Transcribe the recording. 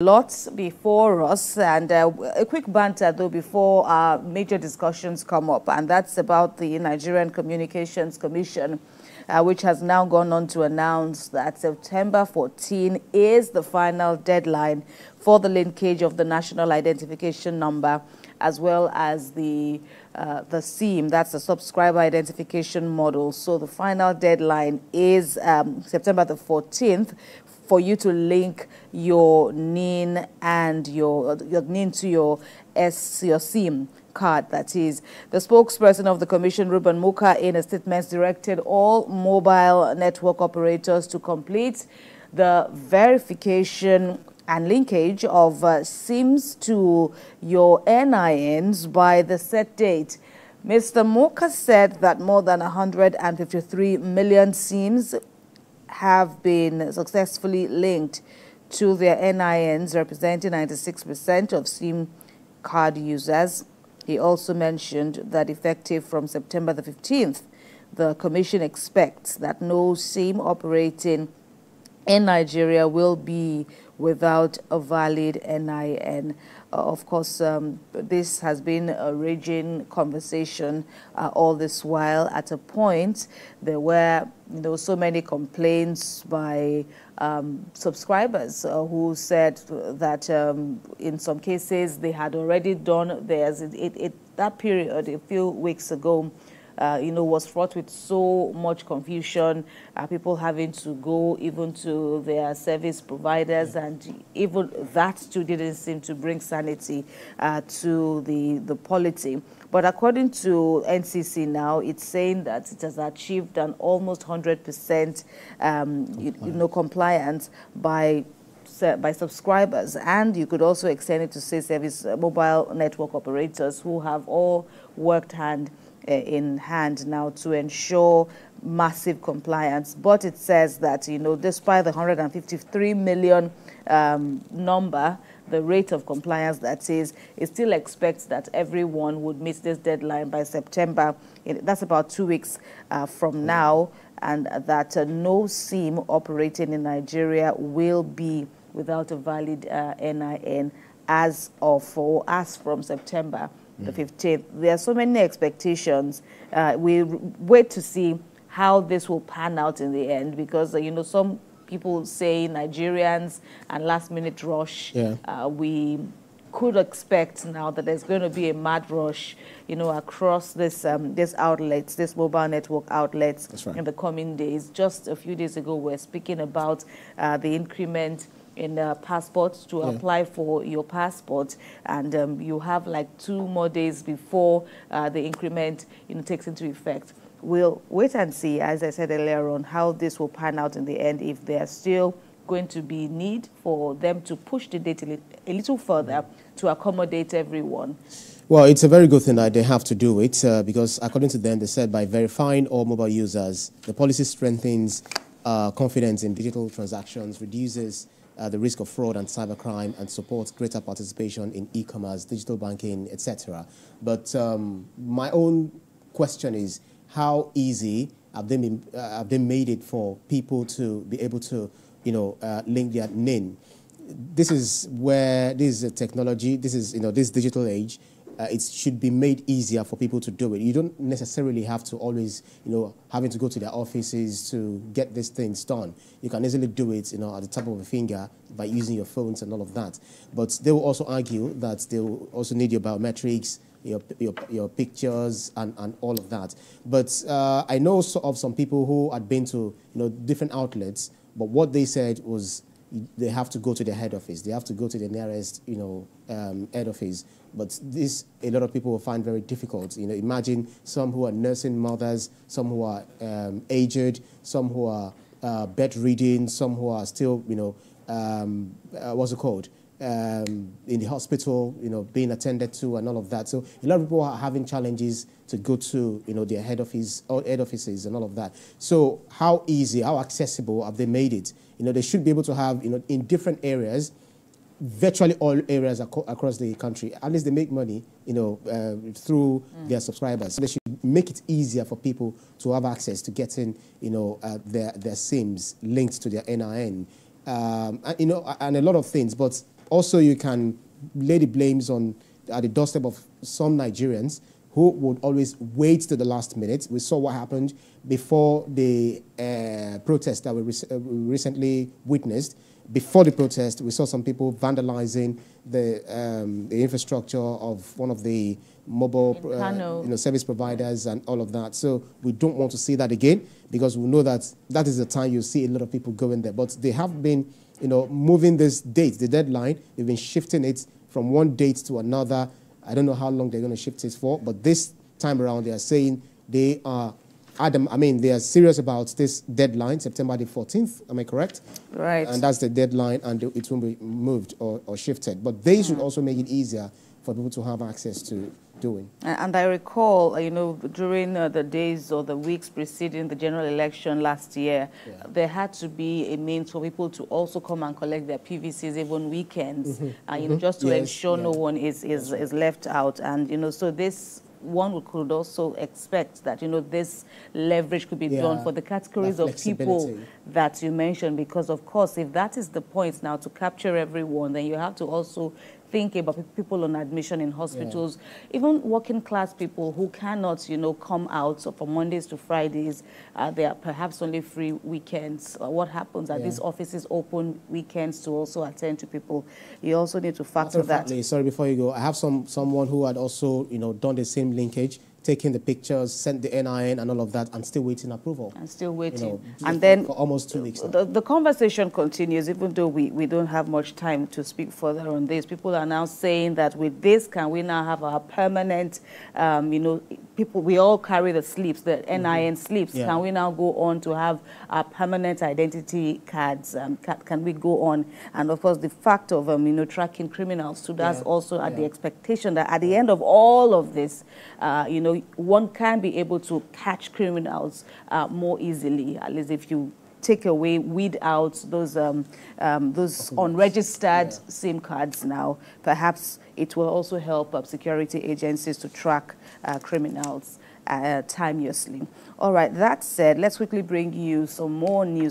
Lots before us, and a quick banter though before our major discussions come up, and that's about the Nigerian Communications Commission, which has now gone on to announce that September 14 is the final deadline for the linkage of the National Identification Number, as well as the SIM, that's the Subscriber Identification Model. So the final deadline is September the 14th for you to link your NIN and your NIN to your SIM card, that is. The spokesperson of the Commission, Reuben Muoka, in a statement directed all mobile network operators to complete the verification and linkage of SIMs to your NINs by the set date. Mr. Mouka said that more than 153 million SIMs have been successfully linked to their NINs, representing 96% of SIM card users. He also mentioned that effective from September the 15th, the Commission expects that no SIM operating in Nigeria will be without a valid NIN. Of course, this has been a raging conversation all this while. At a point, there were so many complaints by subscribers who said that in some cases they had already done theirs. That period, a few weeks ago, was fraught with so much confusion, people having to go even to their service providers, and even that too didn't seem to bring sanity to the polity. But according to NCC now, it's saying that it has achieved an almost 100% compliance by subscribers, and you could also extend it to say service mobile network operators who have all worked hand in hand now to ensure massive compliance. But it says that, despite the 153 million number, the rate of compliance that is, it still expects that everyone would meet this deadline by September. That's about 2 weeks from now, and that no SIM operating in Nigeria will be without a valid NIN as from September the 15th. There are so many expectations. We wait to see how this will pan out in the end, because some people say Nigerians and last-minute rush. We could expect now that there's going to be a mad rush, across this outlets, this mobile network outlets in the coming days. Just a few days ago, we're speaking about the increment in passports to apply for your passport, and you have like 2 more days before the increment takes into effect. We'll wait and see, as I said earlier on, how this will pan out in the end, if there's still going to be need for them to push the date a little further to accommodate everyone. Well, it's a very good thing that they have to do it, because according to them, they said by verifying all mobile users, the policy strengthens confidence in digital transactions, reduces the risk of fraud and cybercrime, and supports greater participation in e-commerce, digital banking, etc. But my own question is, how easy have they made it for people to be able to, link their NIN? This is where this is a technology. This is this digital age. It should be made easier for people to do it. You don't necessarily have to always, having to go to their offices to get these things done. You can easily do it, at the tap of a finger by using your phones and all of that. But they will also argue that they will also need your biometrics, your pictures, and all of that. But I know of some people who had been to, different outlets, but what they said was they have to go to the head office. They have to go to the nearest, head office. But this, a lot of people will find very difficult. Imagine some who are nursing mothers, some who are aged, some who are bedridden, some who are still, what's it called? In the hospital, being attended to and all of that. So a lot of people are having challenges to go to, their head office or head offices and all of that. So how easy, how accessible have they made it? They should be able to have, in different areas, virtually all areas across the country. At least they make money, through their subscribers. So they should make it easier for people to have access to getting, their SIMs linked to their NIN. And a lot of things. But Also, you can lay the blames at the doorstep of some Nigerians who would always wait to the last minute. We saw what happened before the protest that we recently witnessed. Before the protest, we saw some people vandalizing the infrastructure of one of the mobile service providers and all of that. So we don't want to see that again, because we know that that is the time you see a lot of people going there. But they have been, moving this date, the deadline. They've been shifting it from one date to another. I don't know how long they're going to shift it for, but this time around they are saying they are they are serious about this deadline, September the 14th. Am I correct? Right. And that's the deadline, and it won't be moved or shifted. But they should also make it easier for people to have access to doing. And I recall, during the days or the weeks preceding the general election last year, there had to be a means for people to also come and collect their PVCs even weekends, just to ensure no one is left out. And, so this one could also expect that, this leverage could be done for the categories of people that you mentioned, because, of course, if that is the point now to capture everyone, then you have to also think about people on admission in hospitals, even working class people who cannot, come out. So from Mondays to Fridays, they are perhaps only free weekends. What happens? Are these offices open weekends to also attend to people? You also need to factor that. Sorry, before you go, I have someone who had also, done the same linkage, taking the pictures, sent the NIN and all of that, and still waiting approval. And still waiting. And then for almost 2 weeks. The conversation continues, even though we don't have much time to speak further on this. People are now saying that with this, can we now have our permanent, people, we all carry the slips, the NIN slips. Can we now go on to have our permanent identity cards? Can we go on? And of course, the fact of, tracking criminals. So that's also at the expectation that at the end of all of this, one can be able to catch criminals more easily, at least if you take away, weed out those unregistered SIM cards now. Perhaps it will also help security agencies to track criminals timeously. All right, that said, let's quickly bring you some more news.